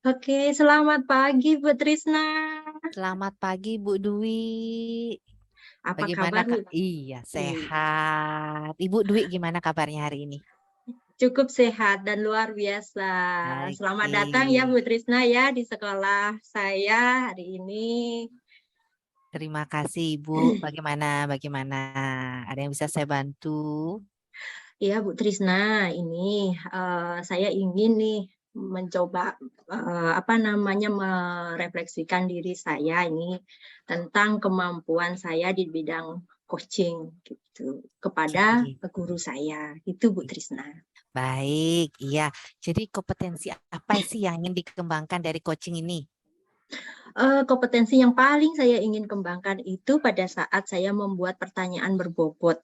Oke, selamat pagi Bu Trisna. Selamat pagi Bu Dwi. Apa Bagaimana kabar Bu? Kak? Iya, Ih, sehat. Ibu Dwi gimana kabarnya hari ini? cukup sehat dan luar biasa. Selamat Oke. datang ya Bu Trisna ya di sekolah saya hari ini. Terima kasih Ibu. Bagaimana? Ada yang bisa saya bantu? Ya Bu Trisna, ini saya ingin nih mencoba apa namanya merefleksikan diri saya ini tentang kemampuan saya di bidang coaching gitu kepada Oke. guru saya. Itu Bu Trisna. Baik, iya. Jadi kompetensi apa sih yang ingin dikembangkan dari coaching ini? Kompetensi yang paling saya ingin kembangkan itu pada saat saya membuat pertanyaan berbobot.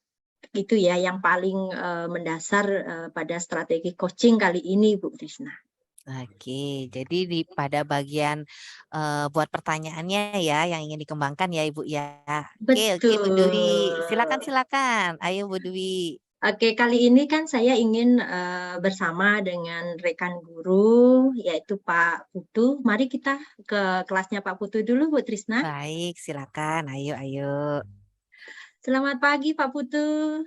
Itu ya yang paling mendasar pada strategi coaching kali ini, Bu Trisna. Oke, jadi pada bagian buat pertanyaannya ya yang ingin dikembangkan ya Ibu ya. Oke Bu Dwi. Betul. Silakan. Ayo Bu Dwi. Oke, kali ini kan saya ingin bersama dengan rekan guru, yaitu Pak Putu. Mari kita ke kelasnya Pak Putu dulu, Bu Trisna. Baik, silakan. Ayo. Selamat pagi, Pak Putu.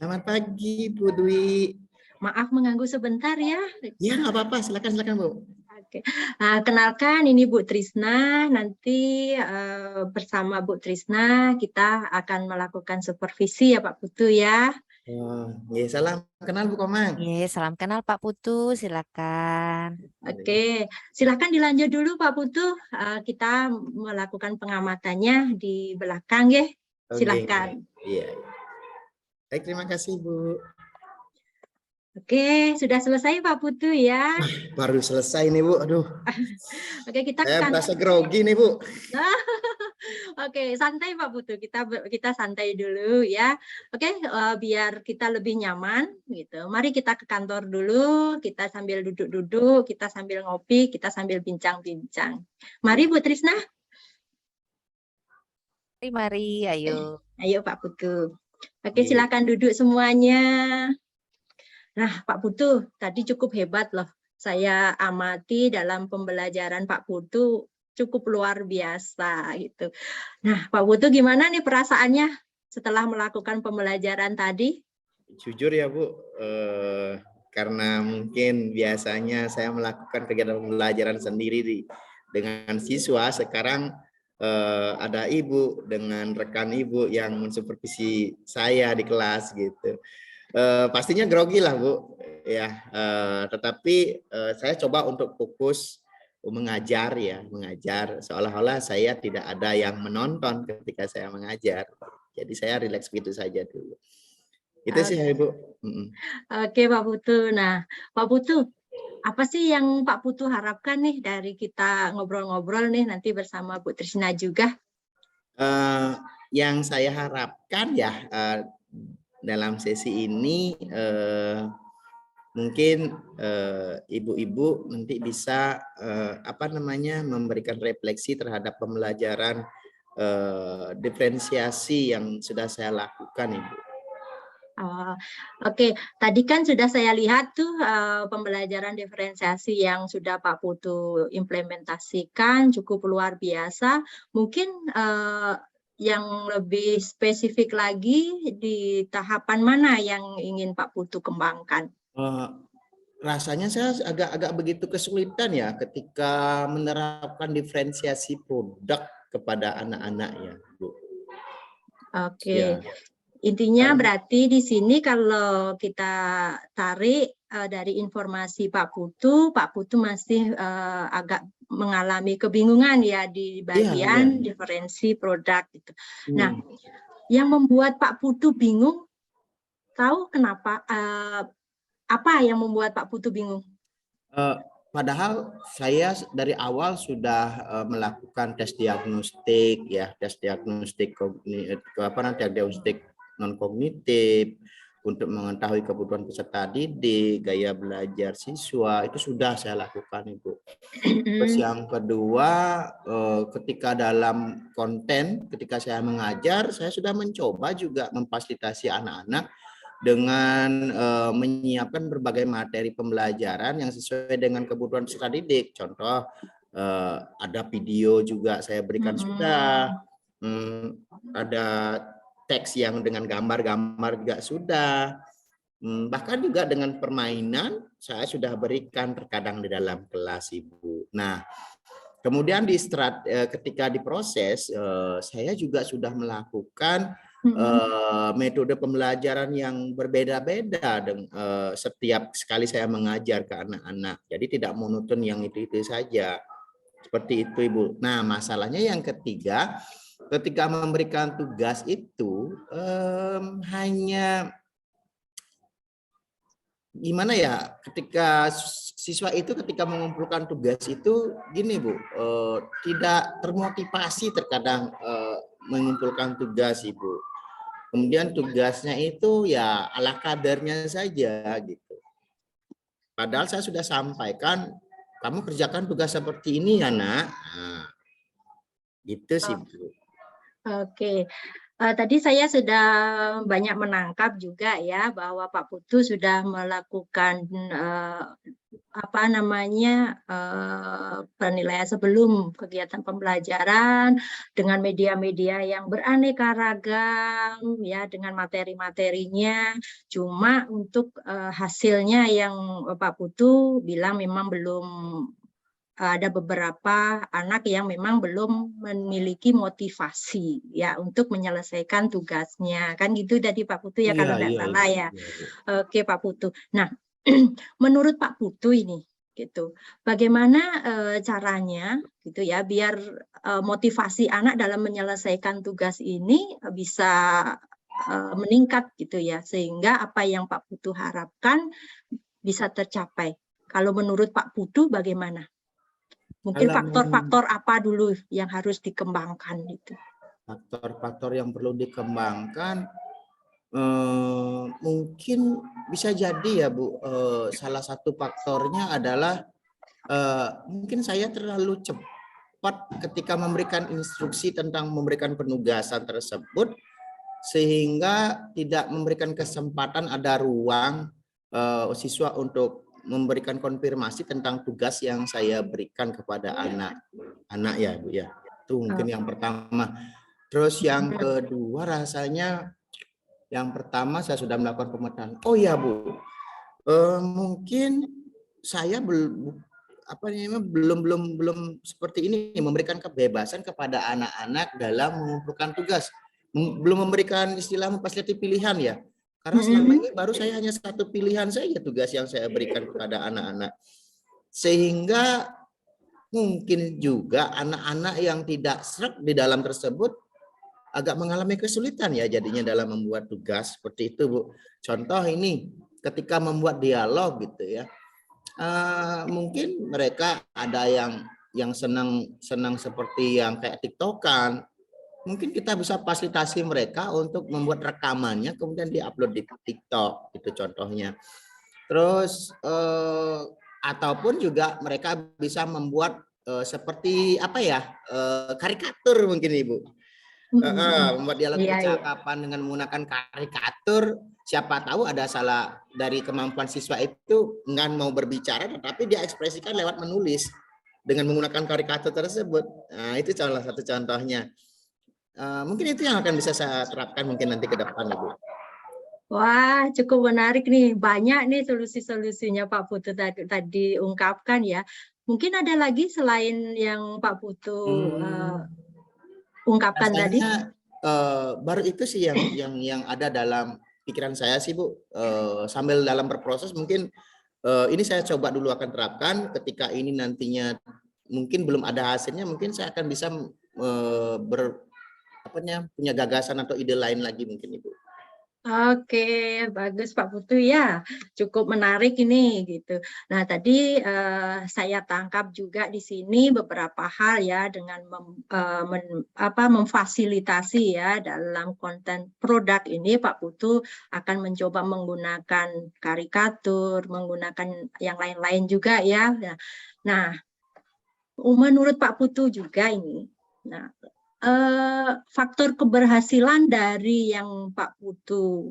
Selamat pagi, Bu Dwi. Maaf mengganggu sebentar ya. Ya, nggak apa-apa. Silakan, Bu. Oke. Kenalkan ini Bu Trisna. Nanti bersama Bu Trisna kita akan melakukan supervisi ya Pak Putu ya. Oh, ya, salam kenal Bu Komang. Salam kenal Pak Putu, silakan. Oke, silahkan dilanjut dulu Pak Putu. Kita melakukan pengamatannya di belakang ya. Silahkan. Iya. Baik, terima kasih Bu. Oke, sudah selesai Pak Putu ya. Baru selesai nih Bu. Aduh. Oke, kita Saya akan. merasa grogi nih Bu. Oke, santai Pak Putu. Kita santai dulu ya. Oke, biar kita lebih nyaman gitu. Mari kita ke kantor dulu. Kita sambil duduk-duduk, kita sambil ngopi, kita sambil bincang-bincang. Mari Bu Trisna. Mari, ayo. Ayo Pak Putu. Oke, silakan duduk semuanya. Nah, Pak Putu, tadi cukup hebat loh. Saya amati dalam pembelajaran Pak Putu cukup luar biasa gitu. Nah, Pak Putu gimana nih perasaannya setelah melakukan pembelajaran tadi? Jujur ya Bu, karena mungkin biasanya saya melakukan kegiatan pembelajaran sendiri dengan siswa, sekarang ada Ibu dengan rekan Ibu yang mensupervisi saya di kelas gitu. Pastinya grogi lah Bu ya, tetapi saya coba untuk fokus mengajar seolah-olah saya tidak ada yang menonton ketika saya mengajar, jadi saya rileks begitu saja dulu. Itu sih Ibu. Oke Pak Putu. Nah Pak Putu, apa sih yang Pak Putu harapkan nih dari kita ngobrol-ngobrol nih nanti bersama Bu Trisna juga? Yang saya harapkan ya dalam sesi ini mungkin ibu-ibu nanti bisa memberikan refleksi terhadap pembelajaran diferensiasi yang sudah saya lakukan Ibu. Oke, tadi kan sudah saya lihat tuh pembelajaran diferensiasi yang sudah Pak Putu implementasikan cukup luar biasa. Mungkin yang lebih spesifik lagi di tahapan mana yang ingin Pak Putu kembangkan? Rasanya saya agak begitu kesulitan ya ketika menerapkan diferensiasi produk kepada anak-anak ya, Bu. Oke. Ya. Intinya berarti di sini kalau kita tarik dari informasi Pak Putu masih agak mengalami kebingungan ya di bagian diferensi produk gitu. Nah, yang membuat Pak Putu bingung, tahu kenapa? Apa yang membuat Pak Putu bingung? Padahal saya dari awal sudah melakukan tes diagnostik non kognitif untuk mengetahui kebutuhan peserta didik, gaya belajar siswa, itu sudah saya lakukan Ibu. Terus yang kedua, ketika dalam konten, ketika saya mengajar, saya sudah mencoba juga memfasilitasi anak-anak dengan menyiapkan berbagai materi pembelajaran yang sesuai dengan kebutuhan peserta didik. Contoh ada video juga saya berikan sudah, ada teks yang dengan gambar-gambar juga sudah, bahkan juga dengan permainan saya sudah berikan terkadang di dalam kelas, Ibu. Nah, kemudian ketika diproses, saya juga sudah melakukan metode pembelajaran yang berbeda-beda setiap sekali saya mengajar ke anak-anak. Jadi tidak monoton yang itu-itu saja. Seperti itu, Ibu. Nah, masalahnya yang ketiga, ketika memberikan tugas itu hanya gimana ya, ketika siswa itu ketika mengumpulkan tugas itu gini, Bu, tidak termotivasi terkadang mengumpulkan tugas, Ibu. Kemudian tugasnya itu ya ala kadarnya saja gitu. Padahal saya sudah sampaikan, kamu kerjakan tugas seperti ini ya, Nak. Nah, gitu sih, Bu. Oke. Tadi saya sudah banyak menangkap juga ya bahwa Pak Putu sudah melakukan penilaian sebelum kegiatan pembelajaran dengan media-media yang beraneka ragam ya, dengan materi-materinya. Cuma untuk hasilnya yang Pak Putu bilang memang belum, ada beberapa anak yang memang belum memiliki motivasi ya untuk menyelesaikan tugasnya, kan gitu tadi Pak Putu ya, kalau tidak salah ya. Oke Pak Putu. Nah, menurut Pak Putu ini gitu, bagaimana caranya gitu ya biar motivasi anak dalam menyelesaikan tugas ini bisa meningkat gitu ya, sehingga apa yang Pak Putu harapkan bisa tercapai. Kalau menurut Pak Putu bagaimana? Mungkin faktor-faktor apa dulu yang harus dikembangkan itu? Faktor-faktor yang perlu dikembangkan mungkin bisa jadi ya, Bu, salah satu faktornya adalah mungkin saya terlalu cepat ketika memberikan instruksi tentang memberikan penugasan tersebut, sehingga tidak memberikan kesempatan ada ruang siswa untuk memberikan konfirmasi tentang tugas yang saya berikan kepada anak ya, Bu ya. Itu mungkin yang pertama. Terus yang kedua, rasanya yang pertama saya sudah melakukan pemetaan. Oh ya, Bu, mungkin saya belum seperti ini, memberikan kebebasan kepada anak-anak dalam mengumpulkan tugas. Belum memberikan istilah memfasilitasi pilihan ya. Karena selama ini baru saya hanya satu pilihan saja tugas yang saya berikan kepada anak-anak. Sehingga mungkin juga anak-anak yang tidak sreg di dalam tersebut agak mengalami kesulitan ya jadinya dalam membuat tugas seperti itu, Bu. Contoh ini ketika membuat dialog gitu ya. Mungkin mereka ada yang senang seperti yang kayak TikTokan. Mungkin kita bisa fasilitasi mereka untuk membuat rekamannya kemudian diupload di TikTok, itu contohnya. Terus ataupun juga mereka bisa membuat seperti apa ya, karikatur mungkin, Ibu. Membuat dialog percakapan dengan menggunakan karikatur. Siapa tahu ada salah dari kemampuan siswa itu nggak mau berbicara, tetapi dia ekspresikan lewat menulis dengan menggunakan karikatur tersebut. Nah, itu salah satu contohnya. Mungkin itu yang akan bisa saya terapkan mungkin nanti ke depan, Ibu. Wah, cukup menarik nih. Banyak nih solusi-solusinya Pak Putu tadi ungkapkan ya. Mungkin ada lagi selain yang Pak Putu ungkapkan tadi? Baru itu sih yang ada dalam pikiran saya sih, Bu. Sambil dalam berproses mungkin ini saya coba dulu akan terapkan. Ketika ini nantinya mungkin belum ada hasilnya, mungkin saya akan bisa punya gagasan atau ide lain lagi mungkin, Ibu. Oke, bagus Pak Putu ya, cukup menarik ini gitu. Nah tadi saya tangkap juga di sini beberapa hal ya dengan memfasilitasi ya dalam konten produk ini Pak Putu akan mencoba menggunakan karikatur, menggunakan yang lain-lain juga ya. Nah, menurut Pak Putu juga ini, nah faktor keberhasilan dari yang Pak Putu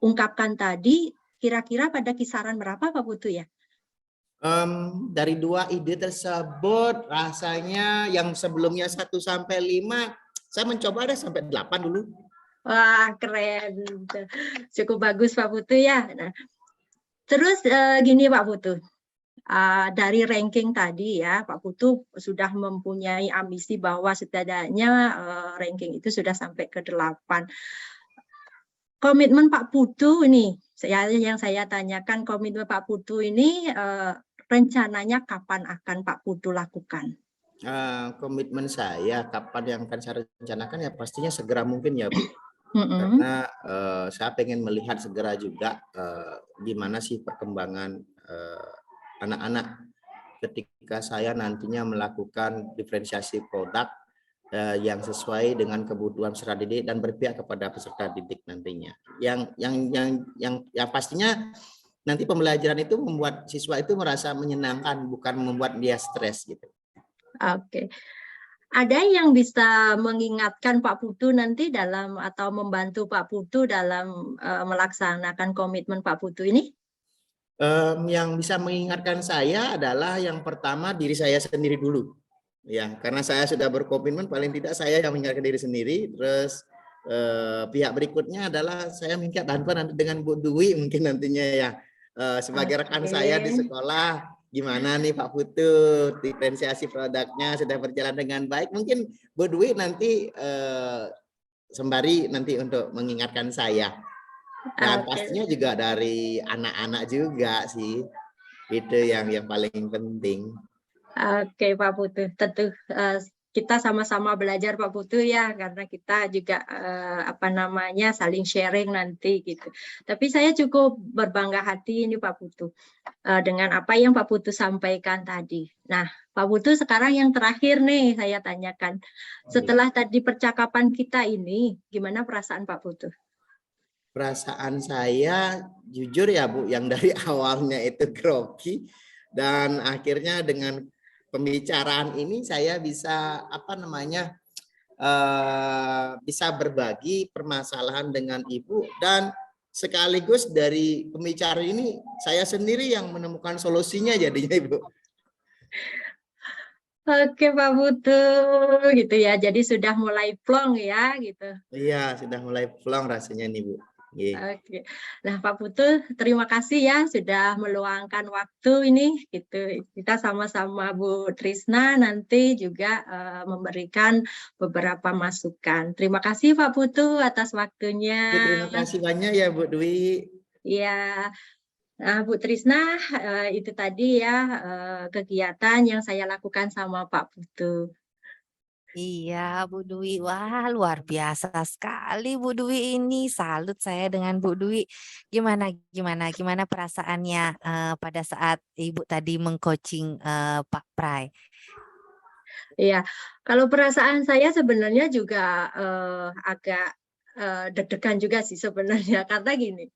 ungkapkan tadi, kira-kira pada kisaran berapa Pak Putu ya? Dari 2 ide tersebut rasanya yang sebelumnya 1 sampai 5, saya mencoba deh sampai 8 dulu. Wah, keren. Cukup bagus Pak Putu ya. Nah, terus gini Pak Putu, dari ranking tadi ya, Pak Putu sudah mempunyai ambisi bahwa setidaknya ranking itu sudah sampai ke 8. Komitmen Pak Putu ini, yang saya tanyakan, komitmen Pak Putu ini rencananya kapan akan Pak Putu lakukan? Komitmen saya kapan yang akan saya rencanakan ya pastinya segera mungkin ya Bu. Karena saya pengen melihat segera juga gimana sih perkembangan anak-anak ketika saya nantinya melakukan diferensiasi produk yang sesuai dengan kebutuhan peserta didik dan berpihak kepada peserta didik nantinya. Yang pastinya nanti pembelajaran itu membuat siswa itu merasa menyenangkan, bukan membuat dia stres gitu. Oke. Ada yang bisa mengingatkan Pak Putu nanti dalam atau membantu Pak Putu dalam melaksanakan komitmen Pak Putu ini? Yang bisa mengingatkan saya adalah yang pertama diri saya sendiri dulu. Ya, karena saya sudah berkomitmen paling tidak saya yang mengingatkan diri sendiri. Terus pihak berikutnya adalah saya minta bantuan nanti dengan Bu Dwi mungkin nantinya ya sebagai rekan saya di sekolah. Gimana nih Pak Putu, diferensiasi produknya sudah berjalan dengan baik. Mungkin Bu Dwi nanti sembari nanti untuk mengingatkan saya. Dan pastinya juga dari anak-anak juga sih. Itu yang paling penting. Oke Pak Putu, tentu kita sama-sama belajar Pak Putu ya, karena kita juga saling sharing nanti gitu. Tapi saya cukup berbangga hati ini Pak Putu dengan apa yang Pak Putu sampaikan tadi. Nah, Pak Putu sekarang yang terakhir nih saya tanyakan. Setelah tadi percakapan kita ini, gimana perasaan Pak Putu? Perasaan saya jujur ya Bu, yang dari awalnya itu grogi dan akhirnya dengan pembicaraan ini saya bisa bisa berbagi permasalahan dengan Ibu dan sekaligus dari pembicaraan ini saya sendiri yang menemukan solusinya jadinya Ibu. Oke Pak Putu, gitu ya. Jadi sudah mulai plong ya, gitu. Iya, sudah mulai plong rasanya nih Bu. Oke. Nah, Pak Putu, terima kasih ya sudah meluangkan waktu ini gitu. Kita sama-sama Bu Trisna nanti juga memberikan beberapa masukan. Terima kasih Pak Putu atas waktunya. Terima kasih banyak ya Bu Dwi. Ya. Nah, Bu Trisna, itu tadi ya kegiatan yang saya lakukan sama Pak Putu. Iya, Bu Dwi. Wah, luar biasa sekali Bu Dwi ini. Salut saya dengan Bu Dwi. Gimana perasaannya pada saat Ibu tadi mengcoaching Pak Prai? Iya, kalau perasaan saya sebenarnya juga agak deg-degan juga sih sebenarnya karena gini,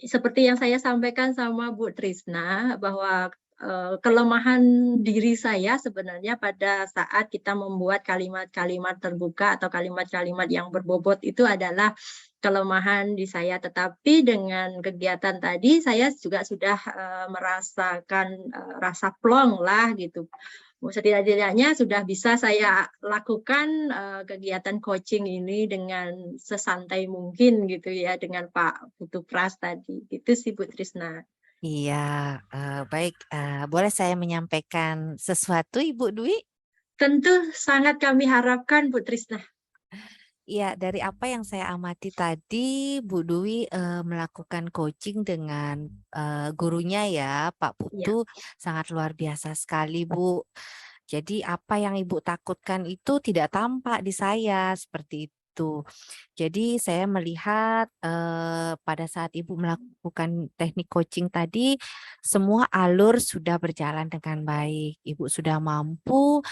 seperti yang saya sampaikan sama Bu Trisna bahwa kelemahan diri saya sebenarnya pada saat kita membuat kalimat-kalimat terbuka atau kalimat-kalimat yang berbobot itu adalah kelemahan di saya. Tetapi dengan kegiatan tadi saya juga sudah merasakan rasa plong lah gitu. Setidaknya sudah bisa saya lakukan kegiatan coaching ini dengan sesantai mungkin gitu ya dengan Pak Putu Pras tadi. Itu sih Bu Trisna. Iya, baik. Boleh saya menyampaikan sesuatu Ibu Dwi? Tentu sangat kami harapkan Bu Trisna. Iya, dari apa yang saya amati tadi, Bu Dwi melakukan coaching dengan gurunya ya, Pak Putu, sangat luar biasa sekali, Bu. Jadi apa yang Ibu takutkan itu tidak tampak di saya, seperti itu. Jadi saya melihat pada saat Ibu melakukan teknik coaching tadi, semua alur sudah berjalan dengan baik. Ibu sudah mampu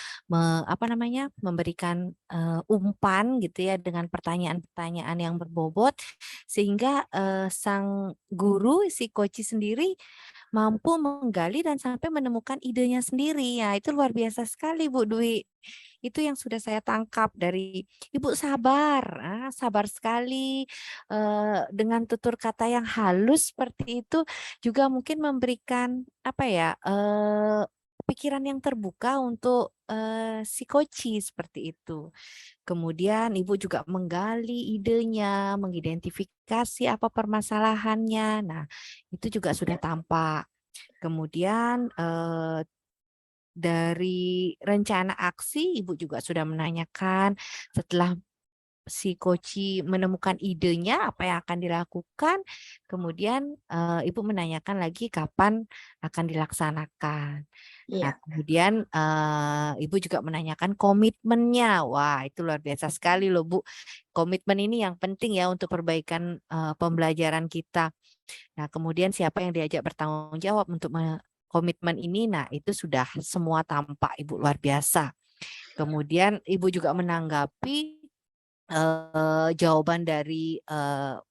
memberikan umpan gitu ya dengan pertanyaan-pertanyaan yang berbobot sehingga sang guru si coach sendiri mampu menggali dan sampai menemukan idenya sendiri. Ya, itu luar biasa sekali Bu Dwi. Itu yang sudah saya tangkap dari Ibu sabar, sabar sekali dengan tutur kata yang halus seperti itu juga mungkin memberikan apa ya pikiran yang terbuka untuk si Koci seperti itu. Kemudian Ibu juga menggali idenya, mengidentifikasi apa permasalahannya. Nah, itu juga sudah tampak. Kemudian dari rencana aksi, Ibu juga sudah menanyakan setelah si Koci menemukan idenya apa yang akan dilakukan, kemudian Ibu menanyakan lagi kapan akan dilaksanakan. Nah, Iya. kemudian Ibu juga menanyakan komitmennya. Wah, itu luar biasa sekali loh Bu. Komitmen ini yang penting ya untuk perbaikan pembelajaran kita. Nah, kemudian siapa yang diajak bertanggung jawab untuk komitmen ini? Nah, itu sudah semua tampak Ibu luar biasa. Kemudian Ibu juga menanggapi jawaban dari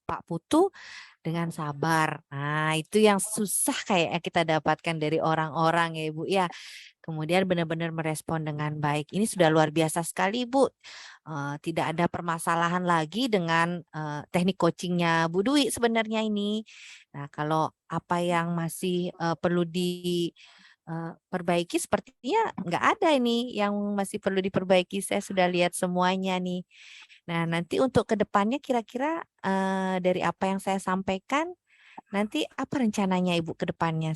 Pak Putu dengan sabar. Nah, itu yang susah kayak kita dapatkan dari orang-orang ya Ibu ya. Kemudian benar-benar merespon dengan baik. Ini sudah luar biasa sekali Bu. Tidak ada permasalahan lagi dengan teknik coachingnya Bu Dwi sebenarnya ini. Nah, kalau apa yang masih perlu diperbaiki sepertinya nggak ada ini yang masih perlu diperbaiki. Saya sudah lihat semuanya nih. Nah, nanti untuk ke depannya kira-kira dari apa yang saya sampaikan, nanti apa rencananya Ibu ke depannya?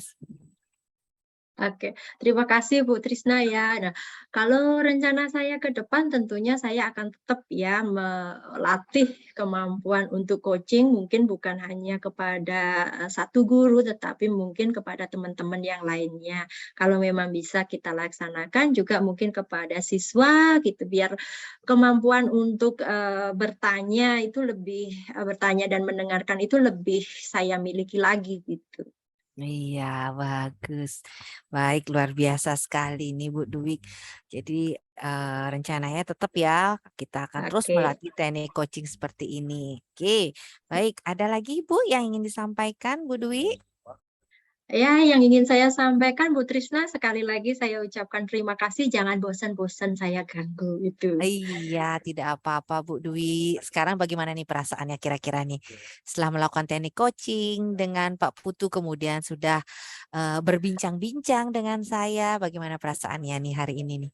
Oke, terima kasih Bu Trisna ya. Nah, kalau rencana saya ke depan tentunya saya akan tetap ya melatih kemampuan untuk coaching, mungkin bukan hanya kepada satu guru, tetapi mungkin kepada teman-teman yang lainnya. Kalau memang bisa kita laksanakan juga mungkin kepada siswa gitu, biar kemampuan untuk bertanya itu lebih bertanya dan mendengarkan itu lebih saya miliki lagi gitu. Iya, bagus. Baik, luar biasa sekali ini Bu Dwi. Jadi rencananya tetap ya kita akan terus Oke. melatih teknik coaching seperti ini. Oke, baik. Ada lagi Bu yang ingin disampaikan Bu Dwi? Ya, yang ingin saya sampaikan Bu Trisna, sekali lagi saya ucapkan terima kasih, jangan bosan-bosan saya ganggu itu. Iya, tidak apa-apa Bu Dwi. Sekarang bagaimana nih perasaannya kira-kira nih? Setelah melakukan teknik coaching dengan Pak Putu, kemudian sudah berbincang-bincang dengan saya, bagaimana perasaannya nih hari ini nih?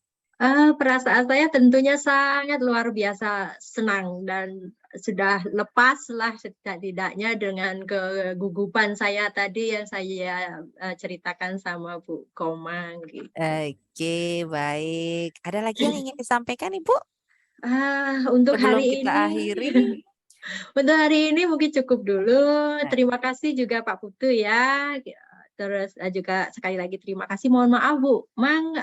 Perasaan saya tentunya sangat luar biasa senang dan sudah lepas lah setidaknya dengan kegugupan saya tadi yang saya ceritakan sama Bu Komang gitu. Oke, baik. Ada lagi yang ingin disampaikan Ibu Untuk sebelum hari kita ini akhiri? untuk hari ini mungkin cukup dulu. Nah, Terima kasih juga Pak Putu ya. Terus juga sekali lagi terima kasih. Mohon maaf Bu, Mang,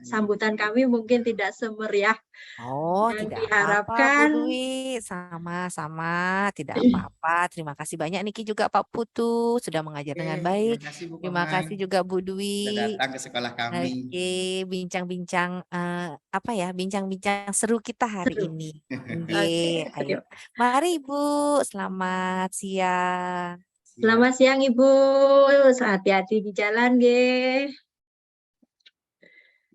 sambutan kami mungkin tidak semeriah oh, yang tidak apa-apa Bu diharapkan. Dwi. Sama-sama, tidak apa-apa. Terima kasih banyak Niki juga Pak Putu sudah mengajar Oke, dengan baik. terima kasih Bu Terima Komang kasih juga Bu sudah Dwi. datang ke sekolah kami. Oke, bincang-bincang apa ya? Bincang-bincang seru kita hari Seru. ini. Oke, Oke, ayo. Mari Ibu, selamat siang. Siap. selamat siang Ibu. Hati-hati di jalan, Ge.